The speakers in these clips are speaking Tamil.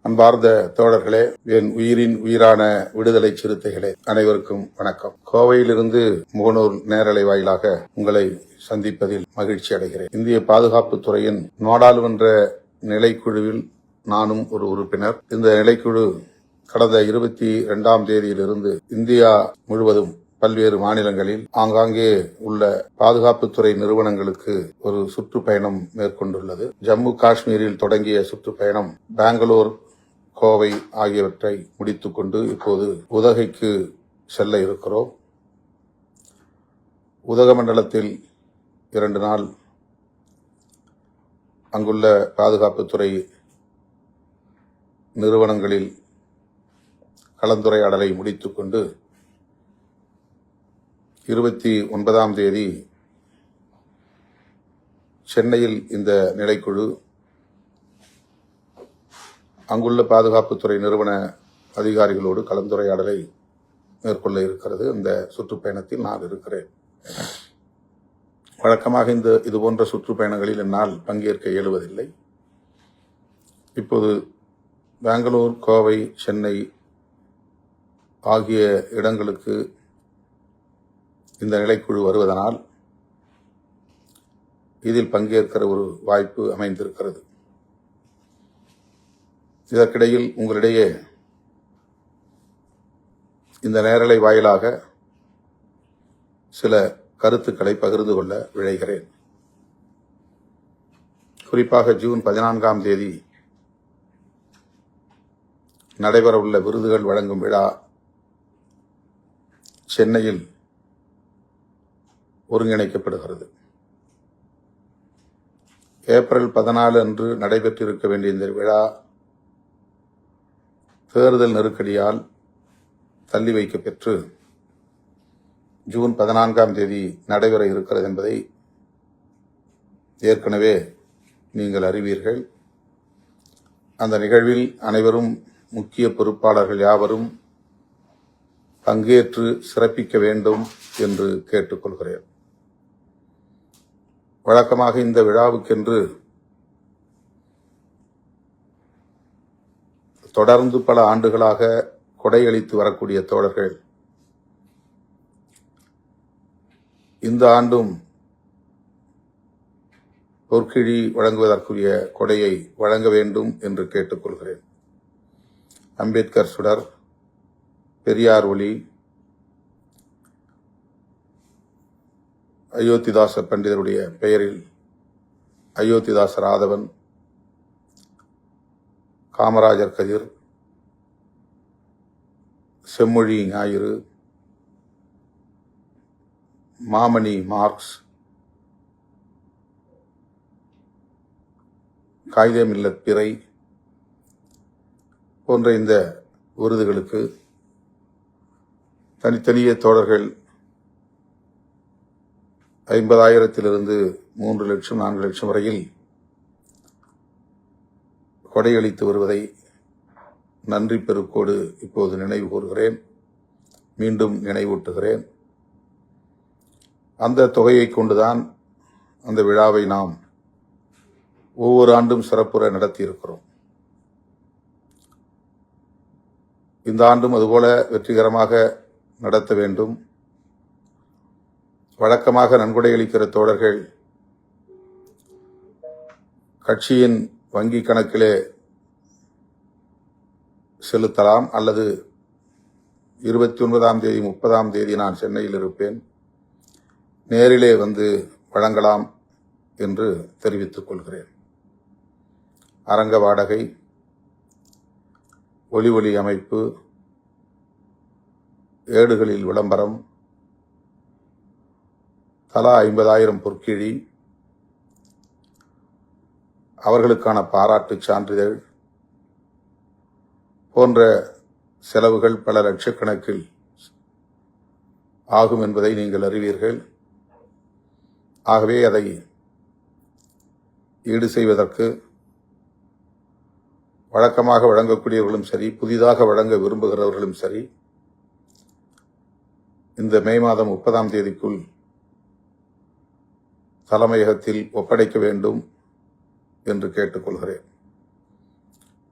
அன்பார்ந்த தோழர்களே, என் உயிரின் உயிரான விடுதலை சிறுத்தைகளே, அனைவருக்கும் வணக்கம். கோவையிலிருந்து முகநூல் நேரலை வாயிலாக உங்களை சந்திப்பதில் மகிழ்ச்சி அடைகிறேன். இந்திய பாதுகாப்புத் துறையின் நாடாளுமன்ற நிலைக்குழுவில் நானும் ஒரு உறுப்பினர். இந்த நிலைக்குழு கடந்த 22ஆம் தேதியிலிருந்து இந்தியா முழுவதும் பல்வேறு மாநிலங்களில் ஆங்காங்கே உள்ள பாதுகாப்புத்துறை நிறுவனங்களுக்கு ஒரு சுற்றுப்பயணம் மேற்கொண்டுள்ளது. ஜம்மு காஷ்மீரில் தொடங்கிய சுற்றுப்பயணம் பெங்களூர், கோவை ஆகியவற்றை முடித்துக் கொண்டு இப்போது உதகைக்கு செல்ல இருக்கிறோம். உதகமண்டலத்தில் 2 நாள் அங்குள்ள பாதுகாப்புத்துறை நிறுவனங்களில் கலந்துரையாடலை முடித்துக் கொண்டு 29ஆம் தேதி சென்னையில் இந்த நிலைக்குழு அங்குள்ள பாதுகாப்புத்துறை நிறுவன அதிகாரிகளோடு கலந்துரையாடலை மேற்கொள்ள இருக்கிறது. இந்த சுற்றுப்பயணத்தில் நான் இருக்கிறேன். வழக்கமாக இதுபோன்ற சுற்றுப்பயணங்களில் என்னால் பங்கேற்க இயலுவதில்லை. இப்போது பெங்களூர், கோவை, சென்னை ஆகிய இடங்களுக்கு இந்த நிலைக்குழு வருவதனால் இதில் பங்கேற்கிற ஒரு வாய்ப்பு அமைந்திருக்கிறது. இதற்கிடையில் உங்களிடையே இந்த நேரலை வாயிலாக சில கருத்துக்களை பகிர்ந்து கொள்ள விழைகிறேன். குறிப்பாக ஜூன் 14ஆம் தேதி நடைபெறவுள்ள விருதுகள் வழங்கும் விழா சென்னையில் ஒருங்கிணைக்கப்படுகிறது. ஏப்ரல் 14 அன்று நடைபெற்றிருக்க வேண்டிய இந்த விழா தேர்தல் நெருக்கடியால் தள்ளி வைக்கப்பெற்று ஜூன் 14ஆம் தேதி நடைபெற இருக்கிறது என்பதை ஏற்கனவே நீங்கள் அறிவீர்கள். அந்த நிகழ்வில் அனைவரும் முக்கிய பொறுப்பாளர்கள் யாவரும் பங்கேற்று சிறப்பிக்க வேண்டும் என்று கேட்டுக்கொள்கிறேன். வழக்கமாக இந்த விழாவுக்கென்று தொடர்ந்து பல ஆண்டுகளாக கொடையளித்து வரக்கூடிய தோழர்கள் இந்த ஆண்டும் பொற்கிழி வழங்குவதற்குரிய கொடையை வழங்க வேண்டும் என்று கேட்டுக்கொள்கிறேன். அம்பேத்கர் சுடர், பெரியார் ஒளி, அயோத்திதாச பண்டிதருடைய பெயரில் அயோத்திதாச ராதவன், காமராஜர் கதிர், செம்மொழி ஞாயிறு, மாமணி மார்க்ஸ், காயிதே மில்லத் பிறை போன்ற இந்த விருதுகளுக்கு தனித்தனியே தோழர்கள் 50,000 3 லட்சம் 4 லட்சம் வரையில் கொடையளித்து வருவதை நன்றி பெருக்கோடு இப்போது நினைவு கூறுகிறேன், மீண்டும் நினைவூட்டுகிறேன். அந்த தொகையை கொண்டுதான் அந்த விழாவை நாம் ஒவ்வொரு ஆண்டும் சிறப்புற நடத்தியிருக்கிறோம். இந்த ஆண்டும் அதுபோல வெற்றிகரமாக நடத்த வேண்டும். வழக்கமாக நன்கொடையளிக்கிற தோழர்கள் கட்சியின் வங்கி கணக்கிலே செலுத்தலாம், அல்லது 29ஆம் தேதி 30ஆம் தேதி நான் சென்னையில் இருப்பேன், நேரிலே வந்து வழங்கலாம் என்று தெரிவித்துக் கொள்கிறேன். அரங்க வாடகை, ஒலி அமைப்பு, ஏடுகளில் விளம்பரம், தலா 50,000 பொற்கிழி, அவர்களுக்கான பாராட்டு சான்றிதழ் போன்ற செலவுகள் பல லட்சக்கணக்கில் ஆகும் என்பதை நீங்கள் அறிவீர்கள். ஆகவே அதை ஈடு செய்வதற்கு வழக்கமாக வழங்கக்கூடியவர்களும் சரி, புதிதாக வழங்க விரும்புகிறவர்களும் சரி, இந்த மே மாதம் 30ஆம் தேதிக்குள் தலைமையகத்தில் ஒப்படைக்க வேண்டும் என்று கேட்டுக்கொள்கிறேன்.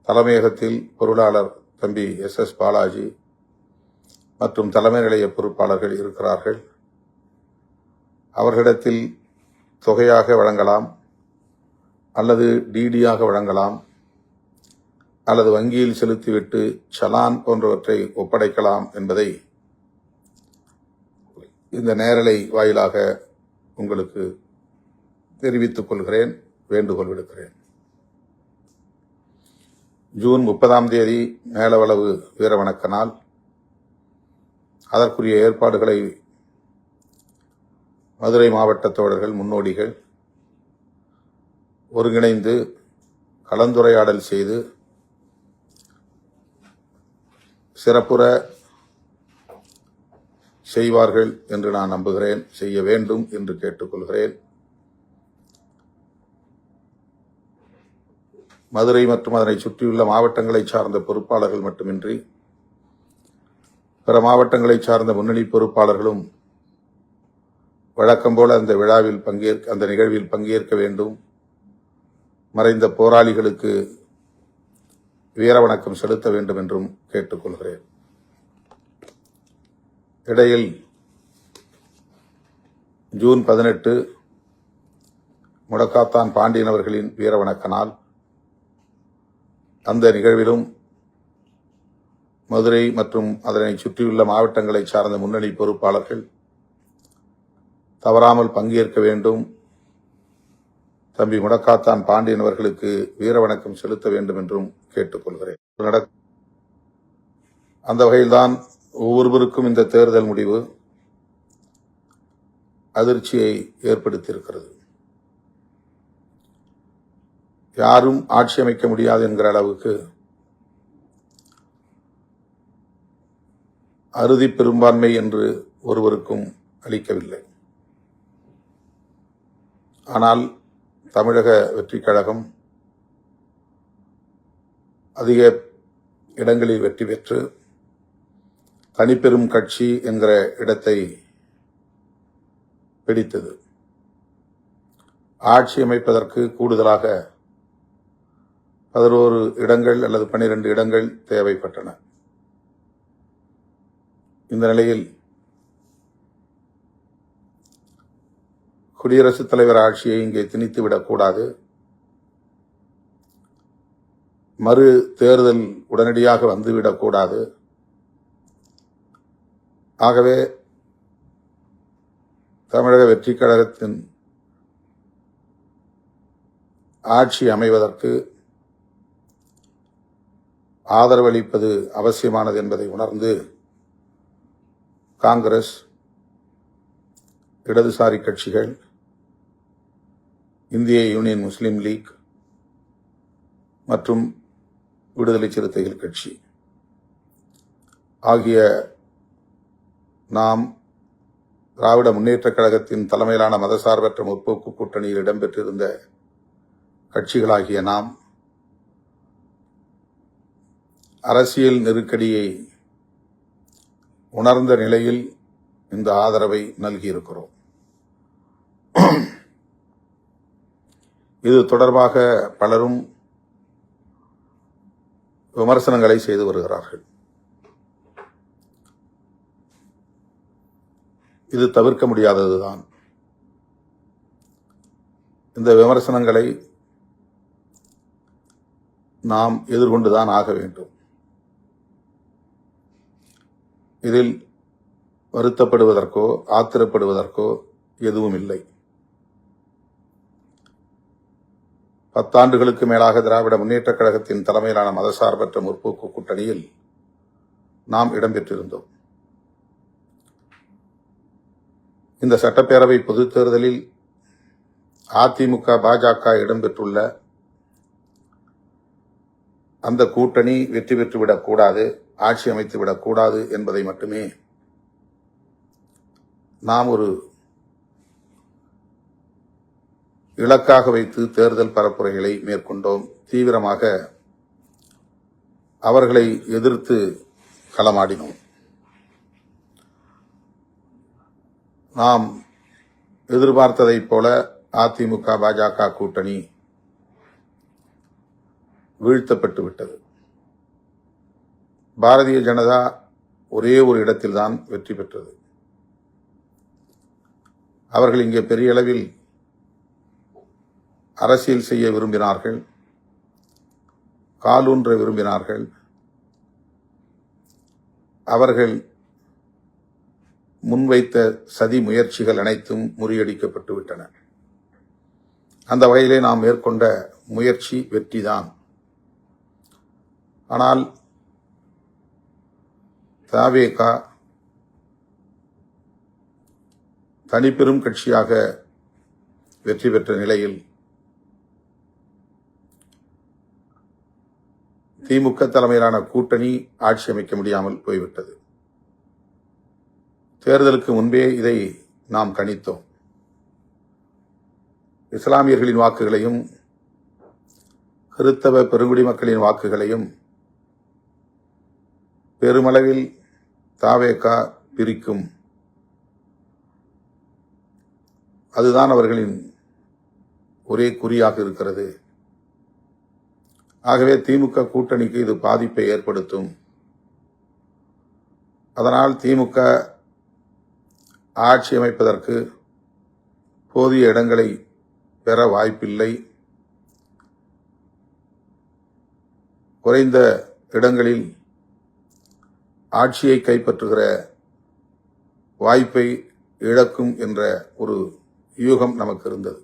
தலைமையகத்தில் பொருளாளர் தம்பி SS பாலாஜி மற்றும் தலைமை நிலைய பொறுப்பாளர்கள் இருக்கிறார்கள். அவர்களிடத்தில் தொகையாக வழங்கலாம், அல்லது டிடியாக வழங்கலாம், அல்லது வங்கியில் செலுத்திவிட்டு சலான் போன்றவற்றை ஒப்படைக்கலாம் என்பதை இந்த நேரலை வாயிலாக உங்களுக்கு தெரிவித்துக் கொள்கிறேன், வேண்டுகோள் விடுக்கிறேன். ஜூன் 30ஆம் தேதி மேலவளவு வீரவணக்க நாள். அதற்குரிய ஏற்பாடுகளை மதுரை மாவட்ட தோழர்கள், முன்னோடிகள் ஒருங்கிணைந்து கலந்துரையாடல் செய்து சிறப்புற செய்வார்கள் என்று நான் நம்புகிறேன், செய்ய வேண்டும் என்று கேட்டுக்கொள்கிறேன். மதுரை மற்றும் அதனை சுற்றியுள்ள மாவட்டங்களை சார்ந்த பொறுப்பாளர்கள் மட்டுமின்றி பிற மாவட்டங்களை சார்ந்த முன்னணி பொறுப்பாளர்களும் வழக்கம் போல அந்த நிகழ்வில் பங்கேற்க வேண்டும். மறைந்த போராளிகளுக்கு வீரவணக்கம் செலுத்த வேண்டும் என்றும் கேட்டுக்கொள்கிறேன். இடையில் ஜூன் 18 முடக்காத்தான் பாண்டியன் அவர்களின் வீரவணக்க நாள். அந்த நிகழ்விலும் மதுரை மற்றும் அதனை சுற்றியுள்ள மாவட்டங்களை சார்ந்த முன்னணி பொறுப்பாளர்கள் தவறாமல் பங்கேற்க வேண்டும். தம்பி முடக்காத்தான் பாண்டியன் அவர்களுக்கு வீரவணக்கம் செலுத்த வேண்டும் என்றும் கேட்டுக்கொள்கிறேன். அந்த வகையில்தான் ஒவ்வொருவருக்கும் இந்த தேர்தல் முடிவு அதிர்ச்சியை ஏற்படுத்தியிருக்கிறது. யாரும் ஆட்சி அமைக்க முடியாது என்கிற அளவுக்கு அறுதி பெரும்பான்மை என்று ஒருவருக்கும் அளிக்கவில்லை. ஆனால் தமிழக வெற்றிக் கழகம் அதிக இடங்களில் வெற்றி பெற்று தனிப்பெரும் கட்சி என்கிற இடத்தை பிடித்தது. ஆட்சி அமைப்பதற்கு கூடுதலாக 11 இடங்கள் அல்லது 12 இடங்கள் தேவைப்பட்டன. இந்த நிலையில் குடியரசுத் தலைவர் ஆட்சியை இங்கே திணித்துவிடக்கூடாது, மறு தேர்தல் உடனடியாக வந்துவிடக்கூடாது. ஆகவே தமிழக வெற்றிக் கழகத்தின் ஆட்சி அமைவதற்கு ஆதரவளிப்பது அவசியமானது என்பதை உணர்ந்து காங்கிரஸ், இடதுசாரி கட்சிகள், இந்திய யூனியன் முஸ்லீம் லீக் மற்றும் விடுதலை சிறுத்தைகள் கட்சி ஆகிய நாம் திராவிட முன்னேற்றக் கழகத்தின் தலைமையிலான மதசார்பற்ற முற்போக்கு கூட்டணியில் இடம்பெற்றிருந்த கட்சிகளாகிய நாம் அரசியல் நெருக்கடியை உணர்ந்த நிலையில் இந்த ஆதரவை நல்கியிருக்கிறோம். இது தொடர்பாக பலரும் விமர்சனங்களை செய்து வருகிறார்கள். இது தவிர்க்க முடியாததுதான். இந்த விமர்சனங்களை நாம் எதிர்கொண்டுதான் ஆக வேண்டும். இதில் வருத்தப்படுவதற்கோ ஆத்திரப்படுவதற்கோ எதுவும் இல்லை. 10 ஆண்டுகளுக்கு மேலாக திராவிட முன்னேற்றக் கழகத்தின் தலைமையிலான மதசார்பற்ற முற்போக்கு கூட்டணியில் நாம் இடம்பெற்றிருந்தோம். இந்த சட்டப்பேரவை பொதுத் தேர்தலில் அதிமுக, பாஜக இடம்பெற்றுள்ள அந்த கூட்டணி வெற்றி பெற்றுவிடக்கூடாது, ஆட்சி அமைத்துவிடக்கூடாது என்பதை மட்டுமே நாம் ஒரு இலக்காக வைத்து தேர்தல் பரப்புரைகளை மேற்கொண்டோம். தீவிரமாக அவர்களை எதிர்த்து களமாடினோம். நாம் எதிர்பார்த்ததைப் போல அதிமுக, பாஜக கூட்டணி வீழ்த்தப்பட்டு விட்டது. பாரதிய ஜனதா ஒரே ஒரு இடத்தில்தான் வெற்றி பெற்றது. அவர்கள் இங்கே பெரிய அளவில் அரசியல் செய்ய விரும்பினார்கள், காலூன்ற விரும்பினார்கள். அவர்கள் முன்வைத்த சதி முயற்சிகள் அனைத்தும் முறியடிக்கப்பட்டு விட்டன. அந்த வகையிலே நாம் மேற்கொண்ட முயற்சி வெற்றிதான். ஆனால் தவேக தனிப்பெரும் கட்சியாக வெற்றி பெற்ற நிலையில் திமுக தலைமையிலான கூட்டணி ஆட்சி அமைக்க முடியாமல் போய்விட்டது. தேர்தலுக்கு முன்பே இதை நாம் கணித்தோம். இஸ்லாமியர்களின் வாக்குகளையும் கிறித்தவ பெருங்குடி மக்களின் வாக்குகளையும் பெருமளவில் தவேக பிரிக்கும். அதுதான் அவர்களின் ஒரே குறியாக இருக்கிறது. ஆகவே திமுக கூட்டணிக்கு இது பாதிப்பை ஏற்படுத்தும். அதனால் திமுக ஆட்சி அமைப்பதற்கு போதிய இடங்களை பெற வாய்ப்பில்லை. குறைந்த இடங்களில் ஆட்சியை கைப்பற்றுகிற வாய்ப்பை இழக்கும் என்ற ஒரு யூகம் நமக்கு இருந்தது.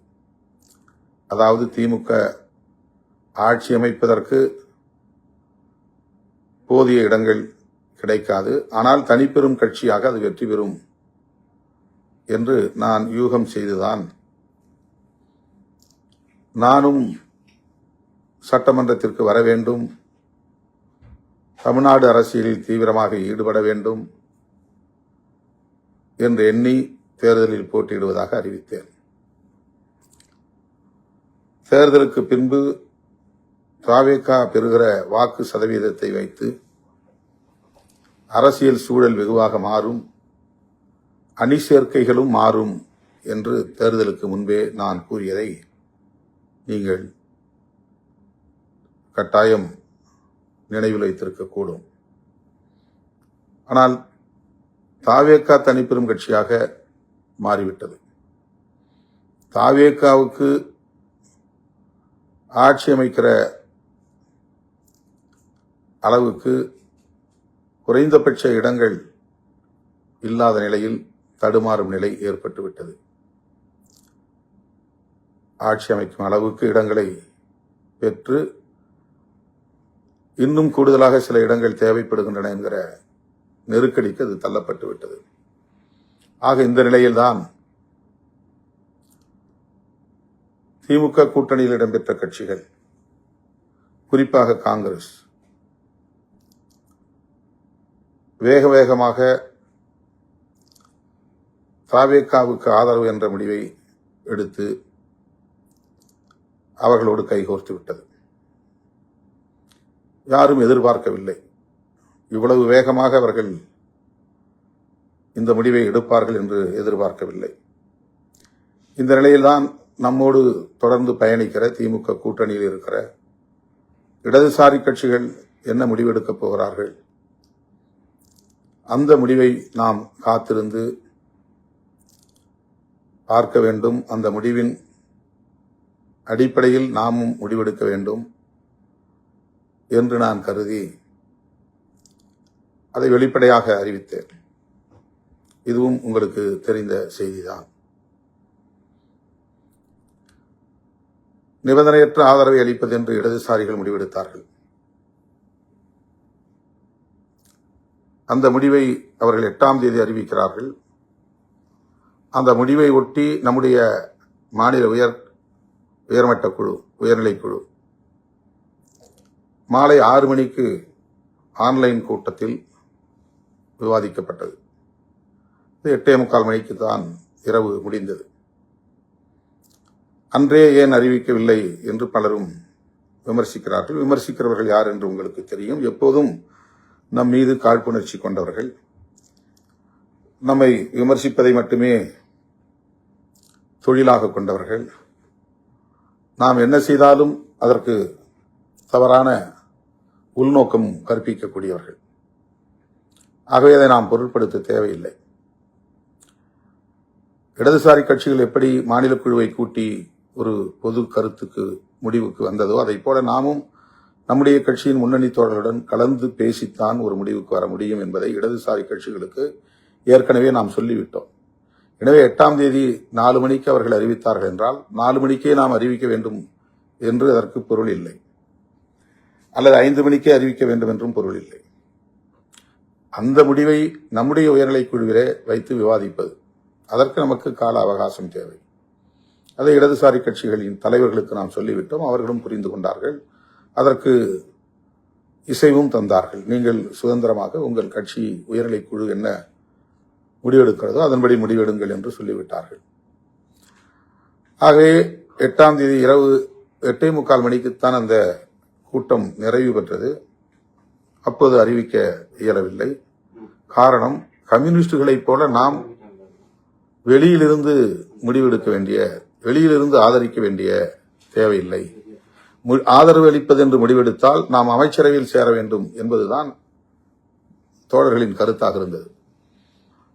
அதாவது திமுக ஆட்சி அமைப்பதற்கு போதிய இடங்கள் கிடைக்காது, ஆனால் தனிப்பெரும் கட்சியாக அது வெற்றி பெறும் என்று நான் யூகம் செய்துதான் நானும் சட்டமன்றத்திற்கு வர வேண்டும், தமிழ்நாடு அரசியலில் தீவிரமாக ஈடுபட வேண்டும் என்று எண்ணி தேர்தலில் போட்டியிடுவதாக அறிவித்தேன். தேர்தலுக்கு பின்பு தவேக பெறுகிற வாக்கு சதவீதத்தை வைத்து அரசியல் சூழல் வெகுவாக மாறும், அணி சேர்க்கைகளும் மாறும் என்று தேர்தலுக்கு முன்பே நான் கூறியதை நீங்கள் கட்டாயம் நினைவில் வைத்திருக்கக்கூடும். ஆனால் தவேக தனிப்பெரும் கட்சியாக மாறிவிட்டது. தவேகவுக்கு ஆட்சி அமைக்கிற அளவுக்கு குறைந்தபட்ச இடங்கள் இல்லாத நிலையில் தடுமாறும் நிலை ஏற்பட்டுவிட்டது. ஆட்சி அமைக்கும் அளவுக்கு இடங்களை பெற்று இன்னும் கூடுதலாக சில இடங்கள் தேவைப்படுகின்றன என்கிற நெருக்கடிக்கு அது தள்ளப்பட்டு விட்டது. ஆக இந்த நிலையில்தான் திமுக கூட்டணியில் இடம்பெற்ற கட்சிகள், குறிப்பாக காங்கிரஸ், வேக வேகமாக தவேகவுக்கு ஆதரவு என்ற முடிவை எடுத்து அவர்களோடு கைகோர்த்து விட்டது. யாரும் எதிர்பார்க்கவில்லை, இவ்வளவு வேகமாக அவர்கள் இந்த முடிவை எடுப்பார்கள் என்று எதிர்பார்க்கவில்லை. இந்த நிலையில்தான் நம்மோடு தொடர்ந்து பயணிக்கிற திமுக கூட்டணியில் இருக்கிற இடதுசாரி கட்சிகள் என்ன முடிவெடுக்கப் போகிறார்கள், அந்த முடிவை நாம் காத்திருந்து பார்க்க வேண்டும். அந்த முடிவின் அடிப்படையில் நாமும் முடிவெடுக்க வேண்டும் என்று நான் கருதி அதை வெளிப்படையாக அறிவித்தேன். இதுவும் உங்களுக்கு தெரிந்த செய்திதான். நிபந்தனையற்ற ஆதரவை அளிப்பது என்று இடதுசாரிகள் முடிவெடுத்தார்கள். அந்த முடிவை அவர்கள் 8ஆம் தேதி அறிவிக்கிறார்கள். அந்த முடிவை ஒட்டி நம்முடைய மாநில உயர்மட்ட குழு, உயர்நிலைக்குழு மாலை 6 மணிக்கு ஆன்லைன் கூட்டத்தில் விவாதிக்கப்பட்டது. 8:45 மணிக்கு தான் இரவு முடிந்தது. அன்றே ஏன் அறிவிக்கவில்லை என்று பலரும் விமர்சிக்கிறார்கள். விமர்சிக்கிறவர்கள் யார் என்று உங்களுக்கு தெரியும். எப்போதும் நம் மீது காழ்ப்புணர்ச்சி கொண்டவர்கள், நம்மை விமர்சிப்பதை மட்டுமே தொழிலாக கொண்டவர்கள். நாம் என்ன செய்தாலும் அதற்கு தவறான உள்நோக்கம் கற்பிக்கக்கூடியவர்கள். ஆகவே அதை நாம் பொருட்படுத்த தேவையில்லை. இடதுசாரி கட்சிகள் எப்படி மாநில குழுவை கூட்டி ஒரு பொது கருத்துக்கு முடிவுக்கு வந்ததோ அதை போல நாமும் நம்முடைய கட்சியின் முன்னணி தோழர்களுடன் கலந்து பேசித்தான் ஒரு முடிவுக்கு வர முடியும் என்பதை இடதுசாரி கட்சிகளுக்கு ஏற்கனவே நாம் சொல்லிவிட்டோம். எனவே 8ஆம் தேதி 4 மணிக்கு அவர்கள் அறிவித்தார்கள் என்றால் 4 மணிக்கே நாம் அறிவிக்க வேண்டும் என்று அதற்கு பொருள் இல்லை, அல்லது 5 மணிக்கே அறிவிக்க வேண்டும் என்றும் பொருள் இல்லை. அந்த முடிவை நம்முடைய உயர்நிலைக் குழுவிலே வைத்து விவாதிப்பது, அதற்கு நமக்கு கால அவகாசம் தேவை. அதை இடதுசாரி கட்சிகளின் தலைவர்களுக்கு நாம் சொல்லிவிட்டோம். அவர்களும் புரிந்து கொண்டார்கள், அதற்கு இசைவும் தந்தார்கள். நீங்கள் சுதந்திரமாக உங்கள் கட்சி உயர்நிலைக் குழு என்ன முடிவெடுக்கிறதோ அதன்படி முடிவெடுங்கள் என்று சொல்லிவிட்டார்கள். ஆகவே 8ஆம் தேதி இரவு 8:45 மணிக்குத்தான் அந்த கூட்டம் நிறைவு பெற்றது. அப்போது அறிவிக்க இயலவில்லை. காரணம், கம்யூனிஸ்டுகளைப் போல நாம் வெளியிலிருந்து முடிவெடுக்க வேண்டிய, வெளியிலிருந்து ஆதரிக்க வேண்டிய தேவையில்லை. ஆதரவு அளிப்பது என்று முடிவெடுத்தால் நாம் அமைச்சரவையில் சேர வேண்டும் என்பதுதான் தோழர்களின் கருத்தாக இருந்தது.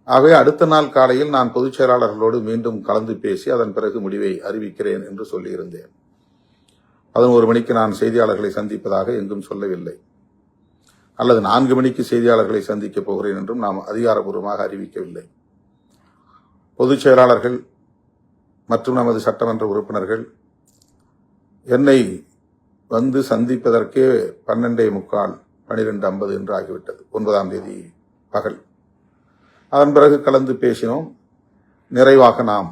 ஆகவே அடுத்த நாள் காலையில் நான் பொதுச் செயலாளர்களோடு மீண்டும் கலந்து பேசி அதன் பிறகு முடிவை அறிவிக்கிறேன் என்று சொல்லியிருந்தேன். 11 மணிக்கு நான் செய்தியாளர்களை சந்திப்பதாக எங்கும் சொல்லவில்லை, அல்லது 4 மணிக்கு செய்தியாளர்களை சந்திக்கப் போகிறேன் என்றும் நாம் அதிகாரப்பூர்வமாக அறிவிக்கவில்லை. பொதுச் செயலாளர்கள் மற்றும் நமது சட்டமன்ற உறுப்பினர்கள் என்னை வந்து சந்திப்பதற்கே 12:45 12:50 என்று ஆகிவிட்டது, 9ஆம் தேதி பகல். அதன் பிறகு கலந்து பேசினோம். நிறைவாக நாம்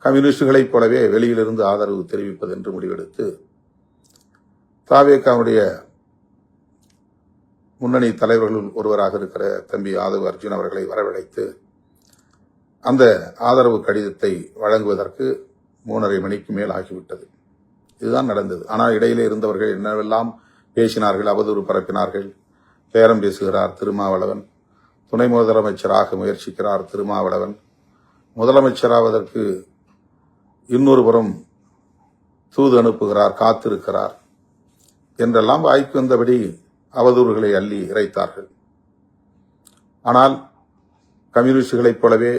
கம்யூனிஸ்டுகளைப் போலவே வெளியிலிருந்து ஆதரவு தெரிவிப்பது என்று முடிவெடுத்து தாவேகாவுடைய முன்னணி தலைவர்களுள் ஒருவராக இருக்கிற தம்பி ஆதவ் அர்ஜுன் அவர்களை வரவழைத்து அந்த ஆதரவு கடிதத்தை வழங்குவதற்கு 3:30 மணிக்கு மேல் ஆகிவிட்டது. இதுதான் நடந்தது. ஆனால் இடையிலே இருந்தவர்கள் என்னவெல்லாம் பேசினார்கள், அவதூறு பரப்பினார்கள். பேரம் பேசுகிறார் திருமாவளவன், துணை முதலமைச்சராக முயற்சிக்கிறார் திருமாவளவன், முதலமைச்சராவதற்கு இன்னொரு புறம் தூது அனுப்புகிறார், காத்திருக்கிறார் என்றெல்லாம் வாய்க்கு வந்தபடி அவதூறுகளை அள்ளி இறைத்தார்கள். ஆனால் கம்யூனிஸ்டுகளைப் போலவே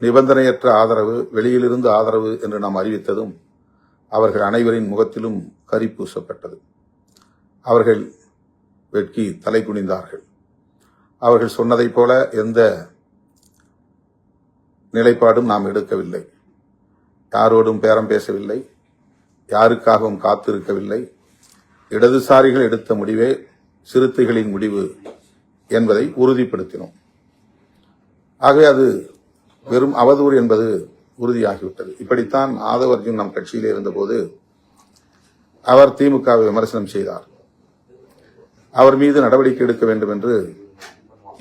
நிபந்தனையற்ற ஆதரவு, வெளியிலிருந்து ஆதரவு என்று நாம் அறிவித்ததும் அவர்கள் அனைவரின் முகத்திலும் கரி பூசப்பட்டது. அவர்கள் வெட்கி தலை குனிந்தார்கள். அவர்கள் சொன்னதைப் போல எந்த நிலைப்பாடும் நாம் எடுக்கவில்லை, யாரோடும் பேரம் பேசவில்லை, யாருக்காகவும் காத்திருக்கவில்லை. இடதுசாரிகள் எடுத்த முடிவே சிறுத்தைகளின் முடிவு என்பதை உறுதிப்படுத்தினோம். ஆகவே அது வெறும் அவதூறு என்பது உறுதியாகிவிட்டது. இப்படித்தான் ஆதவ் அர்ஜுன் நம் கட்சியிலே இருந்தபோது அவர் திமுகவை விமர்சனம் செய்தார். அவர் மீது நடவடிக்கை எடுக்க வேண்டும் என்று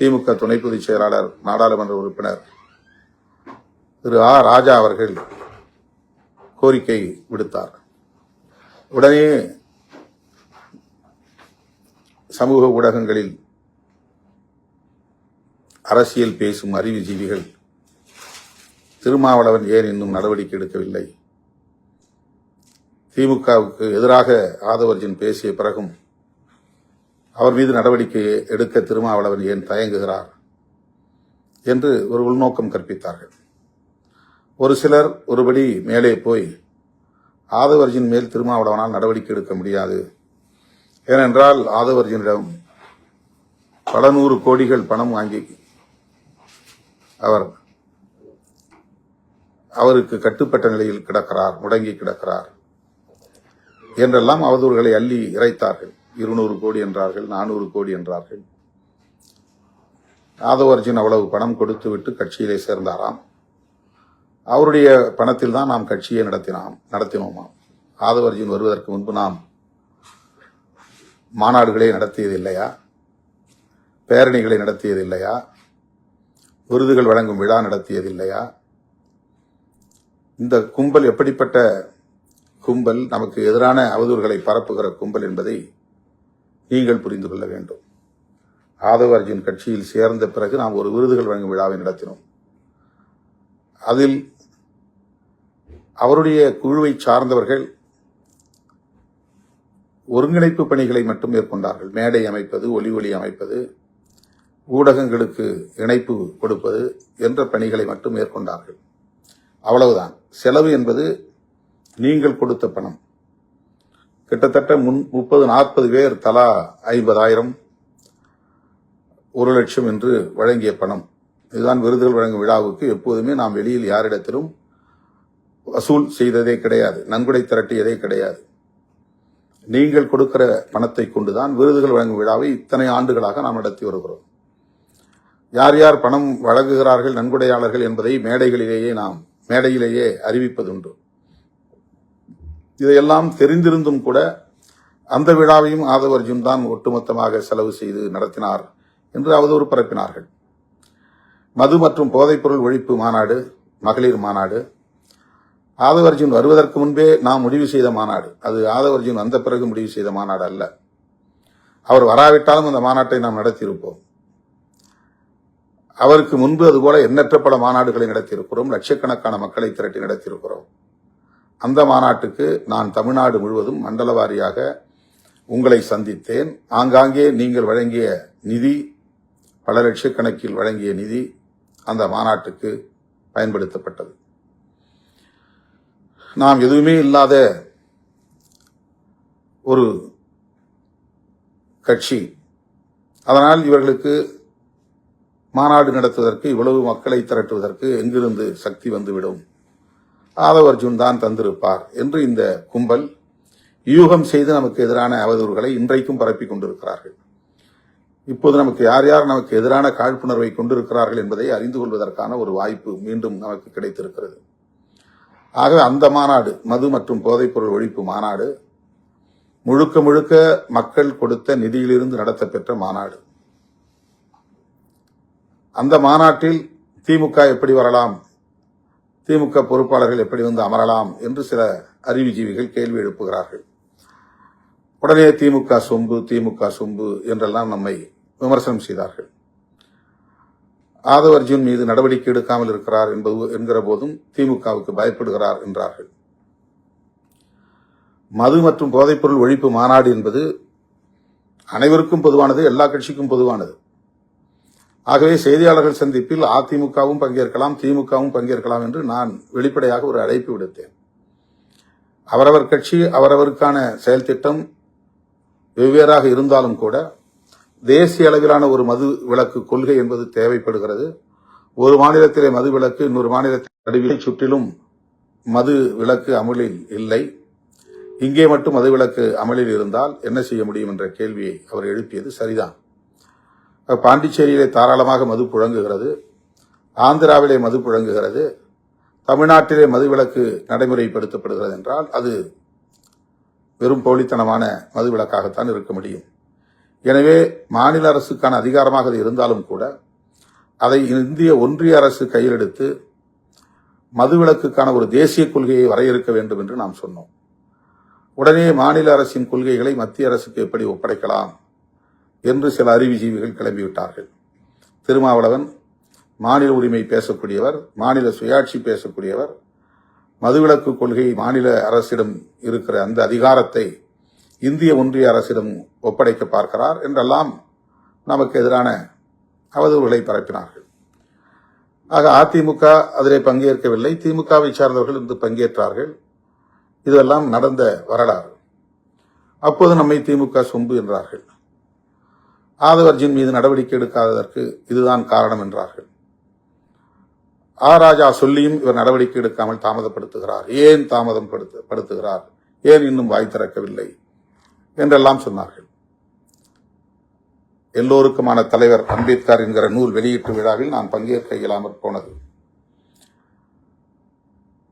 திமுக துணை பொதுச் செயலாளர் நாடாளுமன்ற உறுப்பினர் திரு ஆ. ராஜா அவர்கள் கோரிக்கை விடுத்தார். உடனே சமூக ஊடகங்களில் அரசியல் பேசும் அறிவுஜீவிகள் திருமாவளவன் ஏன் இன்னும் நடவடிக்கை எடுக்கவில்லை, திமுகவுக்கு எதிராக ஆதவ் அர்ஜுன் பேசிய பிறகும் அவர் மீது நடவடிக்கை எடுக்க திருமாவளவன் ஏன் தயங்குகிறார் என்று ஒரு உள்நோக்கம் கற்பித்தார்கள். ஒரு சிலர் ஒருபடி மேலே போய் ஆதவ் அர்ஜுன் மேல் திருமாவளவனால் நடவடிக்கை எடுக்க முடியாது, ஏனென்றால் ஆதவ் அர்ஜுனிடம் பல 100 கோடிகள் பணம் வாங்கி அவருக்கு கட்டுப்பட்ட நிலையில் கிடக்கிறார், முடங்கி கிடக்கிறார் என்றெல்லாம் அவதூறுகளை அள்ளி இறைத்தார்கள். 200 கோடி என்றார்கள், 400 கோடி என்றார்கள். ஆதவ் அர்ஜுன் அவ்வளவு பணம் கொடுத்து விட்டு கட்சியிலே சேர்ந்தாராம். அவருடைய பணத்தில் தான் நாம் கட்சியை நடத்தினோமாம். ஆதவ் அர்ஜுன் வருவதற்கு முன்பு நாம் மாநாடுகளை நடத்தியது இல்லையா, பேரணிகளை நடத்தியது இல்லையா, விருதுகள் வழங்கும் விழா நடத்தியது இல்லையா? இந்த கும்பல் எப்படிப்பட்ட கும்பல், நமக்கு எதிரான அவதூறுகளை பரப்புகிற கும்பல் என்பதை நீங்கள் புரிந்து கொள்ள வேண்டும். ஆதவ் அர்ஜுன் கட்சியில் சேர்ந்த பிறகு நாம் ஒரு விருதுகள் வழங்கும் விழாவை நடத்தினோம். அதில் அவருடைய குழுவை சார்ந்தவர்கள் ஒருங்கிணைப்பு பணிகளை மட்டும் மேற்கொண்டார்கள். மேடை அமைப்பது, ஒலி அமைப்பது, ஊடகங்களுக்கு இணைப்பு கொடுப்பது என்ற பணிகளை மட்டும் மேற்கொண்டார்கள். அவ்வளவுதான். செலவு என்பது நீங்கள் கொடுத்த பணம். கிட்டத்தட்ட 30-40 பேர் தலா 50,000, 1,00,000 என்று வழங்கிய பணம். இதுதான் விருதுகள் வழங்கும் விழாவுக்கு எப்போதுமே நாம் வெளியில் யாரிடத்திலும் வசூல் செய்ததே கிடையாது, நன்கொடை திரட்டியதே கிடையாது. நீங்கள் கொடுக்கிற பணத்தை கொண்டுதான் விருதுகள் வழங்கும் விழாவை இத்தனை ஆண்டுகளாக நாம் நடத்தி வருகிறோம். யார் யார் பணம் வழங்குகிறார்கள் நன்கொடையாளர்கள் என்பதை மேடையிலேயே அறிவிப்பதுண்டு. இதையெல்லாம் தெரிந்திருந்தும் கூட அந்த விழாவையும் ஆதவ் அர்ஜுன் தான் ஒட்டுமொத்தமாக செலவு செய்து நடத்தினார் என்று அவதூறு பரப்பினார்கள். மது மற்றும் போதைப்பொருள் ஒழிப்பு மாநாடு, மகளிர் மாநாடு, ஆதவ் அர்ஜுன் வருவதற்கு முன்பே நாம் முடிவு செய்த மாநாடு. அது ஆதவ் அர்ஜுன் வந்த பிறகு முடிவு செய்த மாநாடு அல்ல. அவர் வராவிட்டாலும் அந்த மாநாட்டை நாம் நடத்தியிருப்போம். அவருக்கு முன்பு அதுபோல எண்ணற்ற பல மாநாடுகளை நடத்தியிருக்கிறோம். லட்சக்கணக்கான மக்களை திரட்டி நடத்தியிருக்கிறோம். அந்த மாநாட்டுக்கு நான் தமிழ்நாடு முழுவதும் மண்டல வாரியாக உங்களை சந்தித்தேன். ஆங்காங்கே நீங்கள் வழங்கிய நிதி, பல லட்சக்கணக்கில் வழங்கிய நிதி அந்த மாநாட்டுக்கு பயன்படுத்தப்பட்டது. நாம் எதுவுமே இல்லாத ஒரு கட்சி. அதனால் இவர்களுக்கு மாநாடு நடத்துவதற்கு, இவ்வளவு மக்களை திரட்டுவதற்கு எங்கிருந்து சக்தி வந்துவிடும், ஆதவ் அர்ஜுன் தான் தந்திருப்பார் என்று இந்த கும்பல் யூகம் செய்து நமக்கு எதிரான அவதூறுகளை இன்றைக்கும் பரப்பிக் கொண்டிருக்கிறார்கள். இப்போது நமக்கு யார் யார் நமக்கு எதிரான காழ்ப்புணர்வை கொண்டிருக்கிறார்கள் என்பதை அறிந்து கொள்வதற்கான ஒரு வாய்ப்பு மீண்டும் நமக்கு கிடைத்திருக்கிறது. ஆக அந்த மாநாடு, மது மற்றும் போதைப்பொருள் ஒழிப்பு மாநாடு, முழுக்க முழுக்க மக்கள் கொடுத்த நிதியிலிருந்து நடத்தப்பெற்ற மாநாடு. அந்த மாநாட்டில் திமுக எப்படி வரலாம், திமுக பொறுப்பாளர்கள் எப்படி வந்து அமரலாம் என்று சில அறிவுஜீவிகள் கேள்வி எழுப்புகிறார்கள். உடனே திமுக சொம்பு என்றெல்லாம் நம்மை விமர்சனம் செய்தார்கள். ஆதவ் அர்ஜுன் மீது நடவடிக்கை எடுக்காமல் இருக்கிறார் என்கிற போதும் திமுகவுக்கு பயப்படுகிறார் என்றார்கள். மது மற்றும் போதைப்பொருள் ஒழிப்பு மாநாடு என்பது அனைவருக்கும் பொதுவானது, எல்லா கட்சிக்கும் பொதுவானது. ஆகவே செய்தியாளர்கள் சந்திப்பில் அதிமுகவும் பங்கேற்கலாம், திமுகவும் பங்கேற்கலாம் என்று நான் வெளிப்படையாக ஒரு அழைப்பு விடுத்தேன். அவரவர் கட்சி அவரவருக்கான செயல் திட்டம் வெவ்வேறாக இருந்தாலும் கூட தேசிய அளவிலான ஒரு மது விலக்கு கொள்கை என்பது தேவைப்படுகிறது. ஒரு மாநிலத்திலே மது விலக்கு, இன்னொரு மாநிலத்தில் சுற்றிலும் மது விலக்கு அமலில் இல்லை. இங்கே மட்டும் மது விலக்கு அமலில் இருந்தால் என்ன செய்ய முடியும் என்ற கேள்வியை அவர் எழுப்பியது சரிதான். பாண்டிச்சேரியிலே தாராளமாக மது புழங்குகிறது, ஆந்திராவிலே மது புழங்குகிறது, தமிழ்நாட்டிலே மது விலக்கு நடைமுறைப்படுத்தப்படுகிறது என்றால் அது வெறும் போலித்தனமான மது விலக்காகத்தான் இருக்க முடியும். எனவே மாநில அரசுக்கான அதிகாரமாக அது இருந்தாலும் கூட அதை இந்திய ஒன்றிய அரசு கையில் எடுத்து மதுவிலக்குக்கான ஒரு தேசிய கொள்கையை வரையறுக்க வேண்டும் என்று நாம் சொன்னோம். உடனே மாநில அரசின் கொள்கைகளை மத்திய அரசுக்கு எப்படி ஒப்படைக்கலாம் என்று சில அறிவுஜீவிகள் கிளம்பிவிட்டார்கள். திருமாவளவன் மாநில உரிமை பேசக்கூடியவர், மாநில சுயாட்சி பேசக்கூடியவர், மதுவிலக்கு கொள்கை மாநில அரசிடம் இருக்கிற அந்த அதிகாரத்தை இந்திய ஒன்றிய அரசிடம் ஒப்படைக்க பார்க்கிறார் என்றெல்லாம் நமக்கு எதிரான அவதூறுகளை பரப்பினார்கள். ஆக அதிமுக அதிலே பங்கேற்கவில்லை, திமுகவை சார்ந்தவர்கள் இன்று பங்கேற்றார்கள். இதெல்லாம் நடந்த வரலாறு. அப்போது நம்மை திமுக சொம்பு என்றார்கள். ஆதவ் அர்ஜுன் மீது நடவடிக்கை எடுக்காததற்கு இதுதான் காரணம் என்றார்கள். ராஜா சொல்லியும் இவர் நடவடிக்கை எடுக்காமல் தாமதப்படுத்துகிறார். ஏன் தாமதம் படுத்துகிறார், ஏன் இன்னும் வாய் திறக்கவில்லை என்றெல்லாம் சொன்னார்கள். எல்லோருக்குமான தலைவர் அம்பேத்கர் என்கிற நூல் வெளியீட்டு விழாவில் நான் பங்கேற்க இயலாமற் போனது.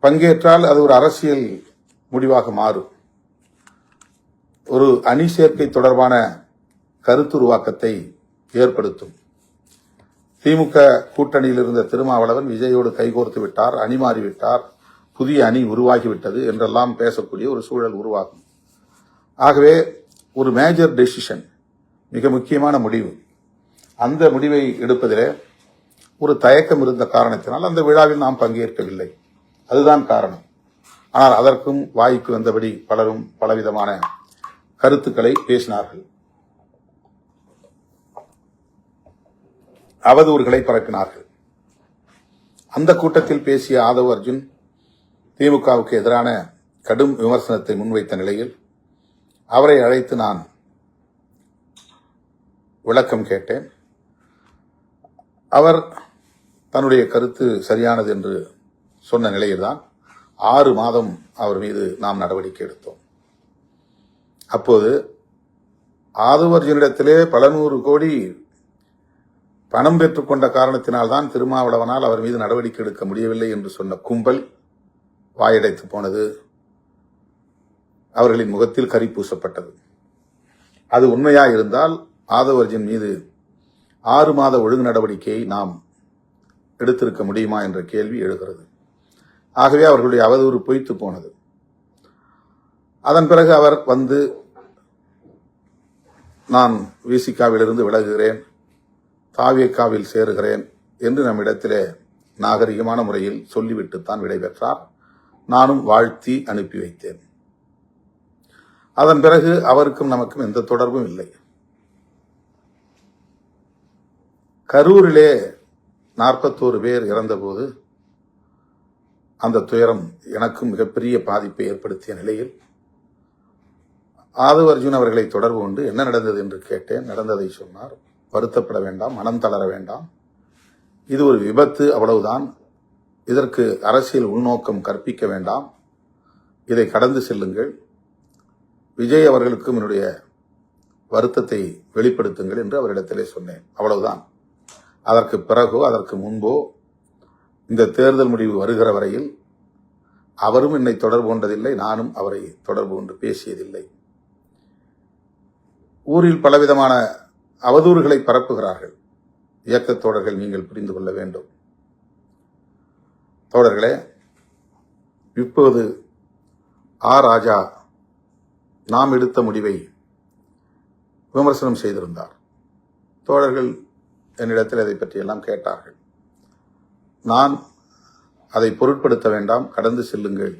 பங்கேற்றால் அது ஒரு அரசியல் முடிவாக மாறும். ஒரு அணி சேர்க்கை தொடர்பான கருத்துருவாக்கத்தை ஏற்படுத்தும். திமுக கூட்டணியில் இருந்த திருமாவளவன் விஜயோடு கைகோர்த்து விட்டார், அணி மாறிவிட்டார், புதிய அணி உருவாகிவிட்டது என்றெல்லாம் பேசக்கூடிய ஒரு சூழல் உருவாகும். ஆகவே ஒரு மேஜர் டெசிஷன், மிக முக்கியமான முடிவு, அந்த முடிவை எடுப்பதிலே ஒரு தயக்கம் இருந்த காரணத்தினால் அந்த விழாவில் நாம் பங்கேற்கவில்லை. அதுதான் காரணம். ஆனால் அதற்கும் வாய்க்கு வந்தபடி பலரும் பலவிதமான கருத்துக்களை பேசினார்கள், அவதூறுகளை பரப்பினார்கள். அந்த கூட்டத்தில் பேசிய ஆதவ் அர்ஜுன் திமுகவுக்கு எதிரான கடும் விமர்சனத்தை முன்வைத்த நிலையில் அவரை அழைத்து நான் விளக்கம் கேட்டேன். அவர் தன்னுடைய கருத்து சரியானது என்று சொன்ன நிலையில்தான் 6 மாதம் அவர் மீது நாம் நடவடிக்கை எடுத்தோம். அப்போது ஆதவ் அர்ஜுனிடத்திலே பல 100 கோடி பணம் பெற்றுக்கொண்ட காரணத்தினால்தான் திருமாவளவனால் அவர் மீது நடவடிக்கை எடுக்க முடியவில்லை என்று சொன்ன கும்பல் வாயடைத்து போனது. அவர்களின் முகத்தில் கரி பூசப்பட்டது. அது உண்மையா இருந்தால் ஆதவ் அர்ஜுன் மீது 6 மாத ஒழுங்கு நடவடிக்கையை நாம் எடுத்திருக்க முடியுமா என்ற கேள்வி எழுகிறது. ஆகவே அவர்களுடைய அவதூறு பொய்த்து போனது. அதன் பிறகு அவர் வந்து நான் விசிகாவிலிருந்து விலகுகிறேன், தாவேகாவில் சேருகிறேன் என்று நம்மிடத்திலே நாகரிகமான முறையில் சொல்லிவிட்டுத்தான் விடைபெற்றார். நானும் வாழ்த்தி அனுப்பி வைத்தேன். அதன் பிறகு அவருக்கும் நமக்கும் எந்த தொடர்பும் இல்லை. கரூரிலே 41 பேர் இறந்தபோது அந்த துயரம் எனக்கும் மிகப்பெரிய பாதிப்பை ஏற்படுத்திய நிலையில் ஆதவ் அர்ஜுன் அவர்களை தொடர்பு கொண்டு என்ன நடந்தது என்று கேட்டேன். நடந்ததை சொன்னார். வருத்தப்பட வேண்டாம், மனம் தளர வேண்டாம், இது ஒரு விபத்து, அவ்வளவுதான். இதற்கு அரசியல் உள்நோக்கம் கற்பிக்க வேண்டாம், இதை கடந்து செல்லுங்கள், விஜய் அவர்களுக்கும் என்னுடைய வருத்தத்தை வெளிப்படுத்துங்கள் என்று அவரிடத்திலே சொன்னேன். அவ்வளவுதான். அதற்கு பிறகோ அதற்கு முன்போ இந்த தேர்தல் முடிவு வருகிற வரையில் அவரும் என்னை தொடர்பு கொண்டதில்லை, நானும் அவரை தொடர்பு கொண்டு பேசியதில்லை. ஊரில் பலவிதமான அவதூறுகளை பரப்புகிறார்கள். இயக்கத் தோழர்கள், நீங்கள் புரிந்து கொள்ள வேண்டும். தோழர்களே, இப்போது ராஜா நாம் எடுத்த முடிவை விமர்சனம் செய்திருந்தார். தோழர்கள் என்னிடத்தில் அதை பற்றியெல்லாம் கேட்டார்கள். நான் அதை பொருட்படுத்த வேண்டாம், கடந்து செல்லுங்கள்,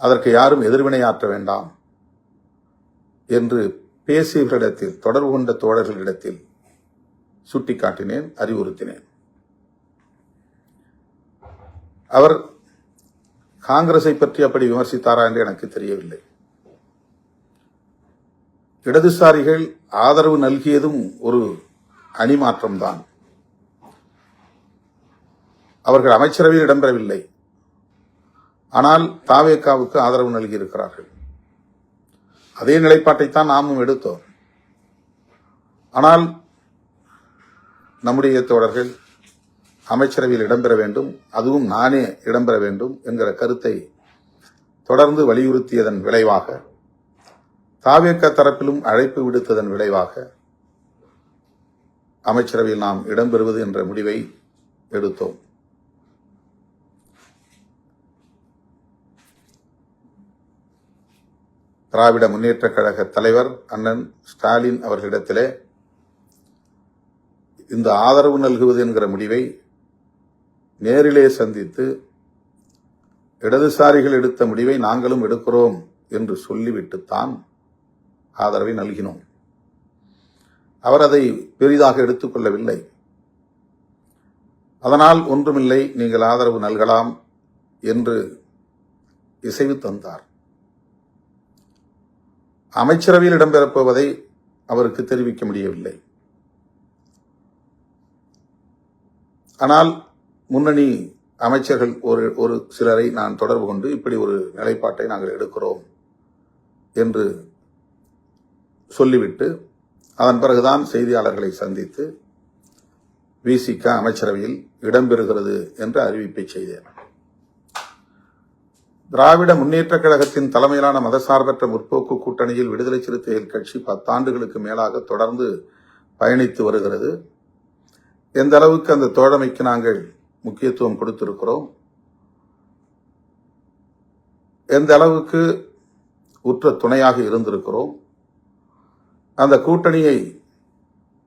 அதற்கு யாரும் எதிர்வினையாற்ற வேண்டாம் என்று பேசியவர்களிடத்தில், தொடர்பு கொண்ட தோழர்களிடத்தில் சுட்டிக்காட்டினேன், அறிவுறுத்தினேன். அவர் காங்கிரஸை பற்றி அப்படி விமர்சித்தாரா என்று எனக்கு தெரியவில்லை. இடதுசாரிகள் ஆதரவு நல்கியதும் ஒரு அணிமாற்றம்தான். அவர்கள் அமைச்சரவையில் இடம்பெறவில்லை, ஆனால் தாவேகாவுக்கு ஆதரவு நல்கியிருக்கிறார்கள். அதே நிலைப்பாட்டைத்தான் நாமும் எடுத்தோம். ஆனால் நம்முடைய தோழர்கள் அமைச்சரவையில் இடம்பெற வேண்டும், அதுவும் நானே இடம்பெற வேண்டும் என்கிற கருத்தை தொடர்ந்து வலியுறுத்தியதன் விளைவாக, தாவேகா தரப்பிலும் அழைப்பு விடுத்ததன் விளைவாக அமைச்சரவையில் நாம் இடம்பெறுவது என்ற முடிவை எடுத்தோம். திராவிட முன்னேற்றக் கழக தலைவர் அண்ணன் ஸ்டாலின் அவர்களிடத்திலே இந்த ஆதரவு நல்குவது என்கிற முடிவை நேரிலே சந்தித்து, இடதுசாரிகள் எடுத்த முடிவை நாங்களும் எடுக்கிறோம் என்று சொல்லிவிட்டுத்தான் ஆதரவை நல்கினோம். அவர் அதை பெரிதாக எடுத்துக் கொள்ளவில்லை. அதனால் ஒன்றுமில்லை, நீங்கள் ஆதரவு நல்கலாம் என்று இசைவு தந்தார். அமைச்சரவையில் இடம்பெறப் போவதை அவருக்கு தெரிவிக்க முடியவில்லை. ஆனால் முன்னணி அமைச்சர்கள் ஒரு சிலரை நான் தொடர்பு கொண்டு இப்படி ஒரு நிலைப்பாட்டை நாங்கள் எடுக்கிறோம் என்று சொல்லிவிட்டு, அதன் பிறகுதான் செய்தியாளர்களை சந்தித்து விசிக அமைச்சரவையில் இடம்பெறுகிறது என்ற அறிவிப்பை செய்தேன். திராவிட முன்னேற்றக் கழகத்தின் தலைமையிலான மதசார்பற்ற முற்போக்கு கூட்டணியில் விடுதலை சிறுத்தைகள் கட்சி 10 ஆண்டுகளுக்கு மேலாக தொடர்ந்து பயணித்து வருகிறது. எந்த அளவுக்கு அந்த தோழமைக்கு நாங்கள் முக்கியத்துவம் கொடுத்திருக்கிறோம், எந்த அளவுக்கு உற்ற துணையாக இருந்திருக்கிறோம், அந்த கூட்டணியை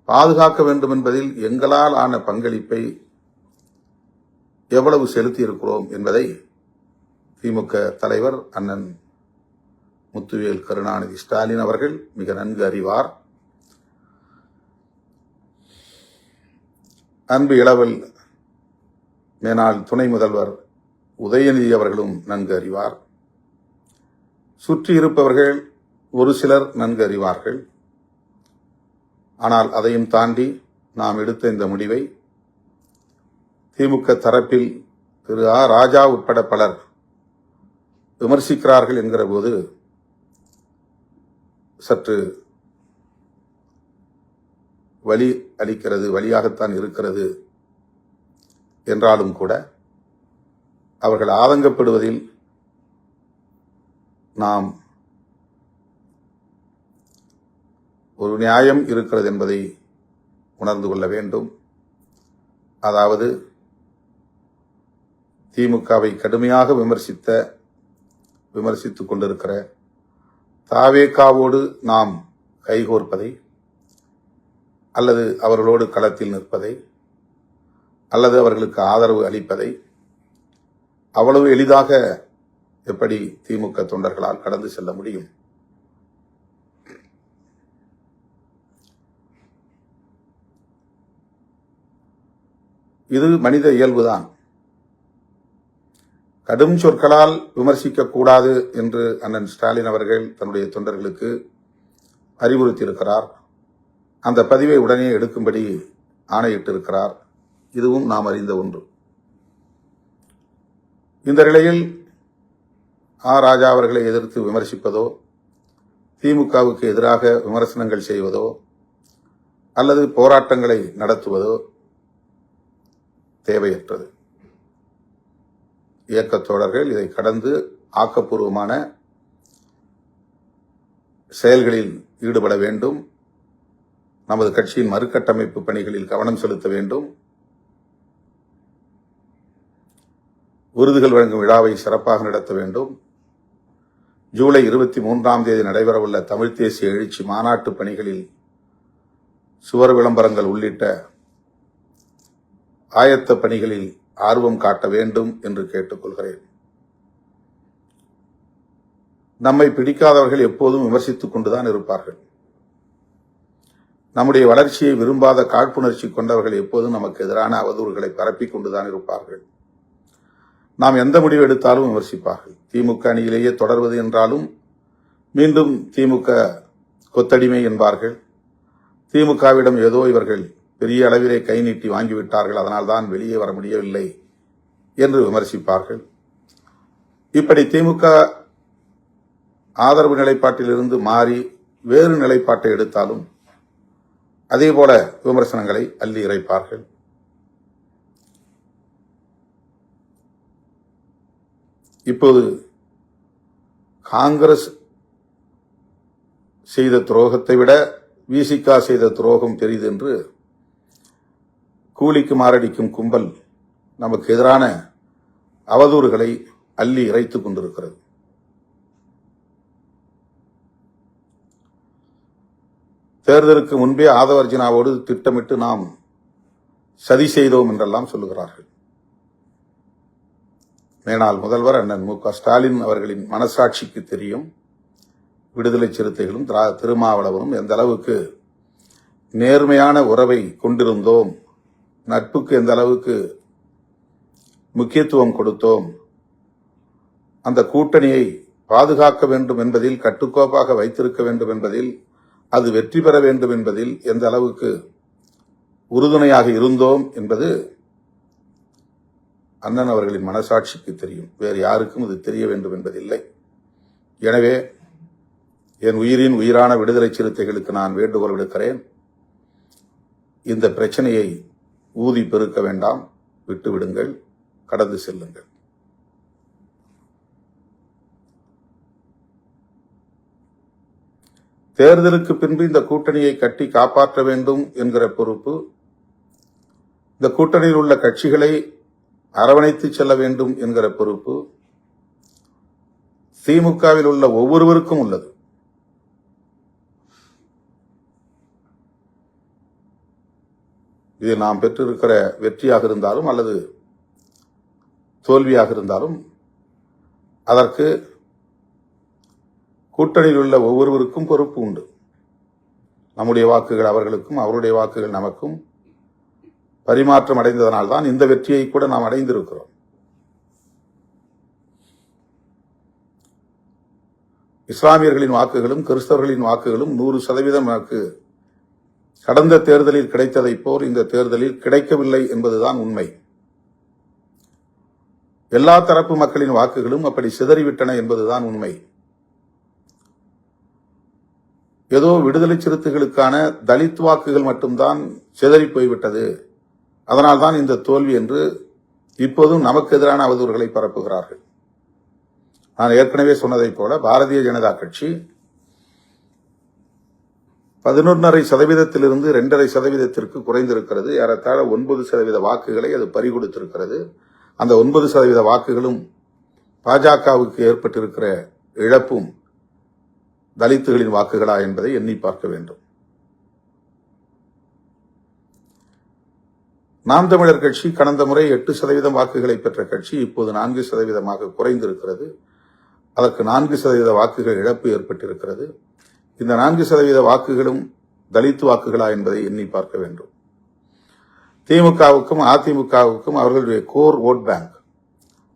பாதுகாக்க வேண்டும் என்பதில் எங்களால் ஆன பங்களிப்பை எவ்வளவு செலுத்தியிருக்கிறோம் என்பதை திமுக தலைவர் அண்ணன் முத்துவேல் கருணாநிதி ஸ்டாலின் அவர்கள் மிக நன்கு அறிவார். அன்பு இளவல் மேனாள் துணை முதல்வர் உதயநிதி அவர்களும் நன்கு அறிவார். சுற்றி இருப்பவர்கள் ஒரு சிலர் நன்கு அறிவார்கள். ஆனால் அதையும் தாண்டி நாம் எடுத்த இந்த முடிவை திமுக தரப்பில் திரு ஆ ராஜா உட்பட பலர் விமர்சிக்கிறார்கள் என்கிற போது சற்று வலி அளிக்கிறது, வலியாகத்தான் இருக்கிறது. என்றாலும் கூட அவர்கள் ஆதங்கப்படுவதில் நாம் ஒரு நியாயம் இருக்கிறது என்பதை உணர்ந்து கொள்ள வேண்டும். அதாவது திமுகவை கடுமையாக விமர்சித்துக் கொண்டிருக்கிற தாவேகாவோடு நாம் கைகோர்ப்பதை அல்லது அவர்களோடு களத்தில் நிற்பதை அல்லது அவர்களுக்கு ஆதரவு அளிப்பதை அவ்வளவு எளிதாக எப்படி திமுக தொண்டர்களால் கடந்து செல்ல முடியும்? இது மனித இயல்புதான். கடும் சொற்களால் விமர்சிக்க கூடாது என்று அண்ணன் ஸ்டாலின் அவர்கள் தன்னுடைய தொண்டர்களுக்கு அறிவுறுத்தியிருக்கிறார். அந்த பதிவை உடனே எடுக்கும்படி ஆணையிட்டிருக்கிறார். இதுவும் நாம் அறிந்த ஒன்று. இந்த நிலையில் ஆ ராஜா அவர்களை எதிர்த்து விமர்சிப்பதோ, திமுகவுக்கு எதிராக விமர்சனங்கள் செய்வதோ அல்லது போராட்டங்களை நடத்துவதோ தேவையற்றது. இயக்கத் தோழர்கள் இதை கடந்து ஆக்கப்பூர்வமான செயல்களில் ஈடுபட வேண்டும். நமது கட்சியின் மறுகட்டமைப்பு பணிகளில் கவனம் செலுத்த வேண்டும். விருதுகள் வழங்கும் விழாவை சிறப்பாக நடத்த வேண்டும். ஜூலை 23ஆம் தேதி நடைபெறவுள்ள தமிழ் தேசிய எழுச்சி மாநாட்டு பணிகளில் சுவர் விளம்பரங்கள் உள்ளிட்ட ஆயத்த பணிகளில் ஆர்வம் காட்ட வேண்டும் என்று கேட்டுக்கொள்கிறேன். நம்மை பிடிக்காதவர்கள் எப்போதும் விமர்சித்துக் கொண்டுதான் இருப்பார்கள். நம்முடைய வளர்ச்சியை விரும்பாத காழ்ப்புணர்ச்சி கொண்டவர்கள் எப்போதும் நமக்கு எதிரான அவதூறுகளை பரப்பிக் கொண்டுதான் இருப்பார்கள். நாம் எந்த முடிவு எடுத்தாலும் விமர்சிப்பார்கள். திமுக அணியிலேயே தொடர்வது என்றாலும் மீண்டும் திமுக கொத்தடிமை என்பார்கள். திமுகவிடம் ஏதோ இவர்கள் பெரிய அளவிலே கை நீட்டி வாங்கிவிட்டார்கள், அதனால்தான் வெளியே வர முடியவில்லை என்று விமர்சிப்பார்கள். இப்படி திமுக ஆதரவு நிலைப்பாட்டிலிருந்து மாறி வேறு நிலைப்பாட்டை எடுத்தாலும் அதேபோல விமர்சனங்களை அள்ளி இறைப்பார்கள். இப்போது காங்கிரஸ் செய்த துரோகத்தை விட விசிகா செய்த துரோகம் பெரிது என்று கூலிக்கு மாரடிக்கும் கும்பல் நமக்கு எதிரான அவதூறுகளை அள்ளி இறைத்துக் கொண்டிருக்கிறது. தேர்தலுக்கு முன்பே ஆதவர்ஜினாவோடு திட்டமிட்டு நாம் சதி செய்தோம் என்றெல்லாம் சொல்லுகிறார்கள். மேனாள் முதல்வர் அண்ணன் மு.க. ஸ்டாலின் அவர்களின் மனசாட்சிக்கு தெரியும். விடுதலை சிறுத்தைகளும் திருமாவளவனும் எந்த அளவுக்கு நேர்மையான உறவை கொண்டிருந்தோம், நட்புக்கு எந்த அளவுக்கு முக்கியத்துவம் கொடுத்தோம், அந்த கூட்டணியை பாதுகாக்க வேண்டும் என்பதில், கட்டுக்கோப்பாக வைத்திருக்க வேண்டும் என்பதில், அது வெற்றி பெற வேண்டும் என்பதில் எந்த அளவுக்கு உறுதுணையாக இருந்தோம் என்பது அண்ணன் அவர்களின் மனசாட்சிக்கு தெரியும். வேறு யாருக்கும் இது தெரிய வேண்டும் என்பதில்லை. எனவே என் உயிரின் உயிரான விடுதலை சிறுத்தைகளுக்கு நான் வேண்டுகோள் விடுக்கிறேன். இந்த பிரச்சனையை ஊதி பெருக்க வேண்டாம், விட்டுவிடுங்கள், கடந்து செல்லுங்கள். தேர்தலுக்கு பின்பு இந்த கூட்டணியை கட்டி காப்பாற்ற வேண்டும் என்கிற பொறுப்பு, இந்த கூட்டணியில் உள்ள கட்சிகளை அரவணைத்து செல்ல வேண்டும் என்கிற பொறுப்பு திமுகவில் உள்ள ஒவ்வொருவருக்கும் உள்ளது. இது நாம் பெற்றிருக்கிற வெற்றியாக இருந்தாலும் அல்லது தோல்வியாக இருந்தாலும் அதற்கு கூட்டணியில் உள்ள ஒவ்வொருவருக்கும் பொறுப்பு உண்டு. நம்முடைய வாக்குகள் அவர்களுக்கும், அவருடைய வாக்குகள் நமக்கும் பரிமாற்றம் அடைந்ததனால்தான் இந்த வெற்றியை கூட நாம் அடைந்திருக்கிறோம். இஸ்லாமியர்களின் வாக்குகளும் கிறிஸ்தவர்களின் வாக்குகளும் 100% நமக்கு கடந்த தேர்தலில் கிடைத்ததை போல் இந்த தேர்தலில் கிடைக்கவில்லை என்பதுதான் உண்மை. எல்லா தரப்பு மக்களின் வாக்குகளும் அப்படி சிதறிவிட்டன என்பதுதான் உண்மை. ஏதோ விடுதலை சிறுத்தைகளுக்கான தலித் வாக்குகள் மட்டும்தான் சிதறி போய்விட்டது, அதனால்தான் இந்த தோல்வி என்று இப்போதும் நமக்கு எதிரான அவதூறுகளை பரப்புகிறார்கள். நான் ஏற்கனவே சொன்னதைப் போல பாரதிய ஜனதா கட்சி 11.5%-இருந்து 2.5% குறைந்திருக்கிறது. ஏறத்தாழ 9% வாக்குகளை அது பறிகொடுத்திருக்கிறது. அந்த 9% வாக்குகளும் பாஜகவுக்கு ஏற்பட்டிருக்கிற இழப்பும் தலித்துகளின் வாக்குகளா என்பதை எண்ணி பார்க்க வேண்டும். நாம் தமிழர் கட்சி கடந்த முறை 8% வாக்குகளை பெற்ற கட்சி இப்போது 4% குறைந்திருக்கிறது. அதற்கு 4% வாக்குகள் இழப்பு ஏற்பட்டிருக்கிறது. இந்த 4% வாக்குகளும் தலித் வாக்குகளா என்பதை எண்ணி பார்க்க வேண்டும். திமுகவுக்கும் அதிமுகவுக்கும் அவர்களுடைய core vote bank,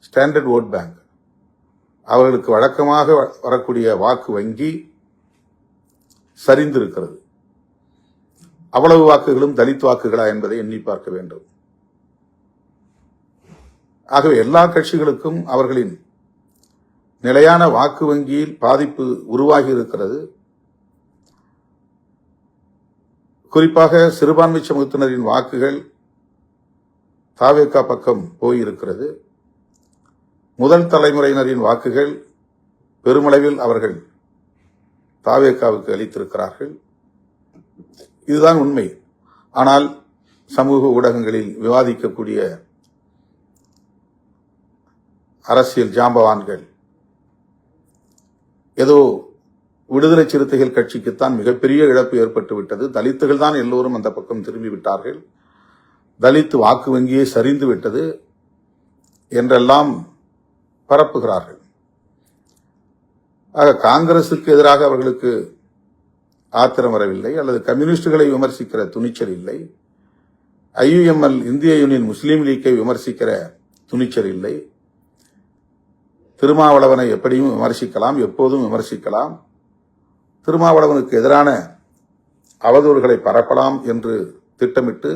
standard vote bank, அவர்களுக்கு வழக்கமாக வரக்கூடிய வாக்கு வங்கி சரிந்திருக்கிறது. அவ்வளவு வாக்குகளும் தலித் வாக்குகளா என்பதை எண்ணி பார்க்க வேண்டும். ஆகவே எல்லா கட்சிகளுக்கும் அவர்களின் நிலையான வாக்கு வங்கியில் பாதிப்பு உருவாகி இருக்கிறது. குறிப்பாக சிறுபான்மை சமூகத்தினரின் வாக்குகள் தாவேகா பக்கம் போயிருக்கிறது. முதல் தலைமுறையினரின் வாக்குகள் பெருமளவில் அவர்கள் தாவேகாவுக்கு அளித்திருக்கிறார்கள். இதுதான் உண்மை. ஆனால் சமூக ஊடகங்களில் விவாதிக்கக்கூடிய அரசியல் ஜாம்பவான்கள் ஏதோ விடுதலை சிறுத்தைகள் கட்சிக்குத்தான் மிகப்பெரிய இழப்பு ஏற்பட்டு விட்டது, தலித்துகள் தான் எல்லோரும் அந்த பக்கம் திரும்பி விட்டார்கள், தலித் வாக்கு வங்கியே சரிந்து விட்டது என்றெல்லாம் பரப்புகிறார்கள். ஆக காங்கிரசுக்கு எதிராக அவர்களுக்கு ஆத்திரம் வரவில்லை, அல்லது கம்யூனிஸ்டுகளை விமர்சிக்கிற துணிச்சல் இல்லை, IUML இந்திய யூனியன் முஸ்லீம் லீக்கை விமர்சிக்கிற துணிச்சல் இல்லை. திருமாவளவனை எப்படியும் விமர்சிக்கலாம், எப்போதும் விமர்சிக்கலாம், திருமாவளவனுக்கு எதிரான அவதூறுகளை பரப்பலாம் என்று திட்டமிட்டு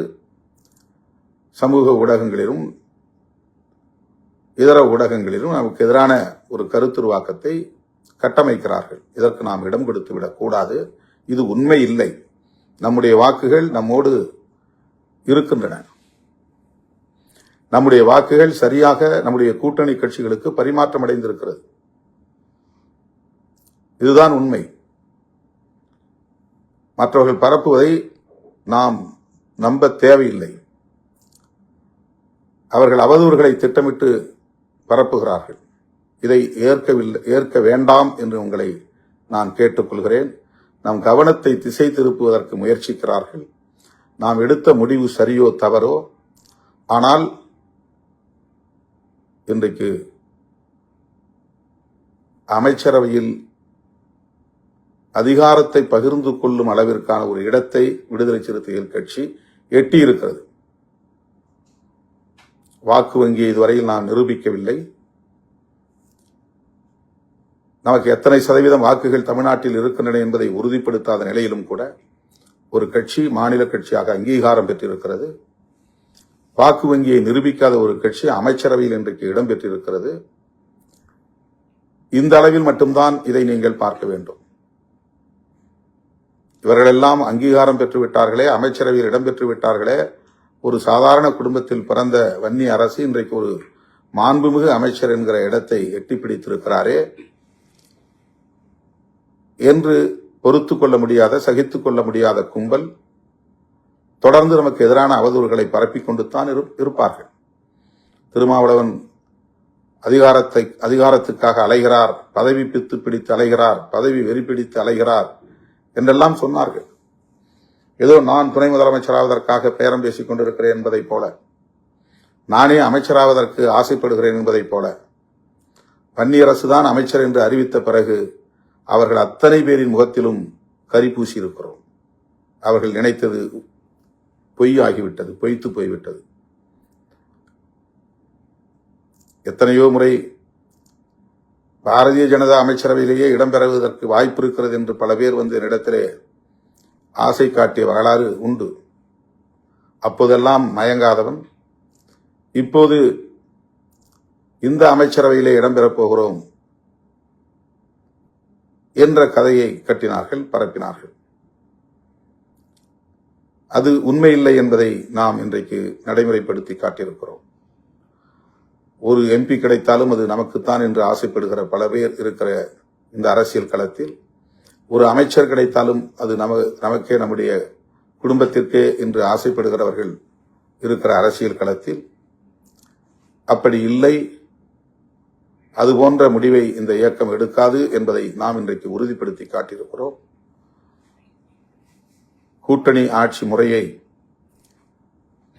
சமூக ஊடகங்களிலும் இதர ஊடகங்களிலும் நமக்கு எதிரான ஒரு கருத்துருவாக்கத்தை கட்டமைக்கிறார்கள். இதற்கு நாம் இடம் கொடுத்து விடக்கூடாது. இது உண்மை இல்லை. நம்முடைய வாக்குகள் நம்மோடு இருக்கின்றன. நம்முடைய வாக்குகள் சரியாக நம்முடைய கூட்டணி கட்சிகளுக்கு பரிமாற்றம் அடைந்திருக்கிறது. இதுதான் உண்மை. மற்றவர்கள் பரப்புவதை நாம் நம்ப தேவையில்லை. அவர்கள் அவதூறுகளை திட்டமிட்டு பரப்புகிறார்கள். இதை ஏற்க வேண்டாம் என்று உங்களை நான் கேட்டுக்கொள்கிறேன். நம் கவனத்தை திசை திருப்புவதற்கு முயற்சிக்கிறார்கள். நாம் எடுத்த முடிவு சரியோ தவறோ, ஆனால் இன்றைக்கு அமைச்சரவையில் அதிகாரத்தை பகிர்ந்து கொள்ளும் அளவிற்கான ஒரு இடத்தை விடுதலை சிறுத்தைகள் கட்சி எட்டியிருக்கிறது. வாக்கு வங்கியை இதுவரையில் நாம் நிரூபிக்கவில்லை. நமக்கு எத்தனை சதவீதம் வாக்குகள் தமிழ்நாட்டில் இருக்கின்றன என்பதை உறுதிப்படுத்தாத நிலையிலும் கூட ஒரு கட்சி மாநில கட்சியாக அங்கீகாரம் பெற்றிருக்கிறது. வாக்கு வங்கியை நிரூபிக்காத ஒரு கட்சி அமைச்சரவையில் இன்றைக்கு இடம்பெற்றிருக்கிறது. இந்த அளவில் மட்டும்தான் இதை நீங்கள் பார்க்க வேண்டும். இவர்களெல்லாம் அங்கீகாரம் பெற்று விட்டார்களே, அமைச்சரவையில் இடம்பெற்று விட்டார்களே, ஒரு சாதாரண குடும்பத்தில் பிறந்த வன்னி அரசு இன்றைக்கு ஒரு மாண்புமிகு அமைச்சர் என்கிற இடத்தை எட்டி பிடித்திருக்கிறாரே என்று பொறுத்துக் கொள்ள முடியாத, சகித்துக் கொள்ள முடியாத கும்பல் தொடர்ந்து நமக்கு எதிரான அவதூறுகளை பரப்பிக் கொண்டுத்தான் இருப்பார்கள். திருமாவளவன் அதிகாரத்துக்காக அலைகிறார், பதவி பித்து பிடித்து அலைகிறார், பதவி வெறி பிடித்து அலைகிறார் என்றெல்லாம் சொன்னார்கள். ஏதோ நான் துணை முதலமைச்சராவதற்காக பேரம் பேசிக் கொண்டிருக்கிறேன் என்பதைப் போல, நானே அமைச்சராவதற்கு ஆசைப்படுகிறேன் என்பதைப் போல, வன்னி அரசுதான் அமைச்சர் என்று அறிவித்த பிறகு அவர்கள் அத்தனை பேரின் முகத்திலும் கரி பூசி இருக்கிறோம். அவர்கள் நினைத்தது பொய்யாகிவிட்டது, பொய்த்து போய்விட்டது. எத்தனையோ முறை பாரதிய ஜனதா அமைச்சரவையிலேயே இடம்பெறுவதற்கு வாய்ப்பு இருக்கிறது என்று பல பேர் வந்து என்னிடத்திலே ஆசை காட்டிய வரலாறு உண்டு. அப்போதெல்லாம் மயங்காதவன் இப்போது இந்த அமைச்சரவையிலே இடம்பெறப் போகிறோம் என்ற கதையை கட்டினார்கள், பரப்பினார்கள். அது உண்மையில்லை என்பதை நாம் இன்றைக்கு நடைமுறைப்படுத்தி காட்டியிருக்கிறோம். ஒரு எம்பி கிடைத்தாலும் அது நமக்குத்தான் என்று ஆசைப்படுகிற பல பேர் இருக்கிற இந்த அரசியல் களத்தில், ஒரு அமைச்சர் கிடைத்தாலும் அது நமக்கே, நம்முடைய குடும்பத்திற்கே என்று ஆசைப்படுகிறவர்கள் இருக்கிற அரசியல் களத்தில் அப்படி இல்லை. அதுபோன்ற முடிவை இந்த இயக்கம் எடுக்காது என்பதை நாம் இன்றைக்கு உறுதிப்படுத்தி காட்டியிருக்கிறோம். கூட்டணி ஆட்சி முறையை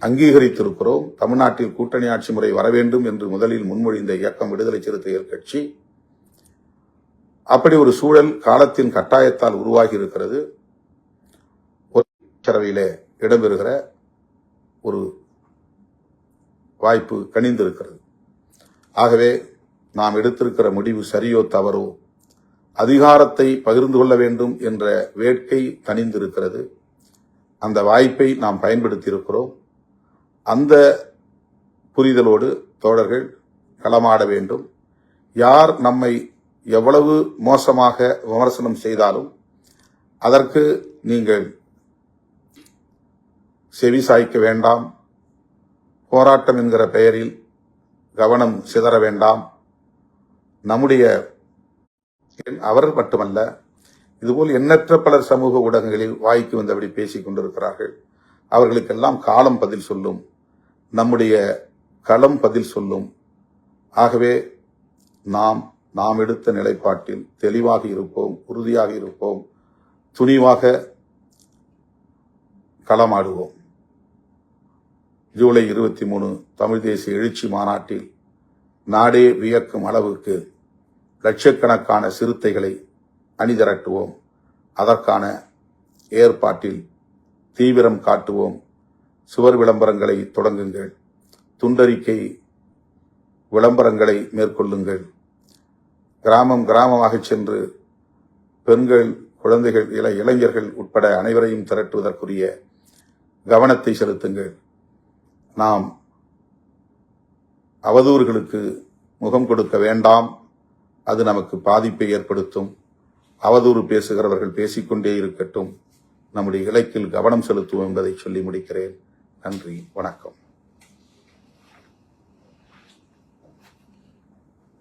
அங்கீகரித்திருக்கிறோம். தமிழ்நாட்டில் கூட்டணி ஆட்சி முறை வர வேண்டும் என்று முதலில் முன்மொழிந்த இயக்கம் விடுதலை சிறுத்தைகள் கட்சி. அப்படி ஒரு சூழல் காலத்தின் கட்டாயத்தால் உருவாகி இருக்கிறது. அமைச்சரவையிலே இடம்பெறுகிற ஒரு வாய்ப்பு கனிந்திருக்கிறது. ஆகவே நாம் எடுத்திருக்கிற முடிவு சரியோ தவறோ, அதிகாரத்தை பகிர்ந்து கொள்ள வேண்டும் என்ற வேட்கை தணிந்திருக்கிறது. அந்த வாய்ப்பை நாம் பயன்படுத்தி இருக்கிறோம். அந்த புரிதலோடு தோழர்கள் களமாட வேண்டும். யார் நம்மை எவ்வளவு மோசமாக விமர்சனம் செய்தாலும் அதற்கு நீங்கள் செவி சாய்க்க வேண்டாம். போராட்டம் என்கிற பெயரில் கவனம் சிதற வேண்டாம். நம்முடைய அவர் மட்டுமல்ல, இதுபோல் எண்ணற்ற பலர் சமூக ஊடகங்களில் வாய்க்கு வந்தபடி பேசிக் கொண்டிருக்கிறார்கள். அவர்களுக்கெல்லாம் காலம் பதில் சொல்லும், நம்முடைய களம் பதில் சொல்லும். ஆகவே நாம் எடுத்த நிலைப்பாட்டில் தெளிவாக இருப்போம், உறுதியாக இருப்போம், துணிவாக களமாடுவோம். ஜூலை 23 தமிழ் தேசிய எழுச்சி மாநாட்டில் நாடே வியக்கும் அளவுக்கு லட்சக்கணக்கான சிறுத்தைகளை அணிதிரட்டுவோம். அதற்கான ஏற்பாட்டில் தீவிரம் காட்டுவோம். சுவர் விளம்பரங்களை தொடங்குங்கள், துண்டறிக்கை விளம்பரங்களை மேற்கொள்ளுங்கள். கிராமம் கிராமமாக சென்று பெண்கள், குழந்தைகள், இளைஞர்கள் உட்பட அனைவரையும் திரட்டுவதற்குரிய கவனத்தை செலுத்துங்கள். நாம் அவதூறுகளுக்கு முகம் கொடுக்க வேண்டாம். அது நமக்கு பாதிப்பை ஏற்படுத்தும். அவதூறு பேசுகிறவர்கள் பேசிக்கொண்டே இருக்கட்டும். நம்முடைய இலக்கில் கவனம் செலுத்துவோம் என்பதை சொல்லி முடிக்கிறேன். நன்றி, வணக்கம்.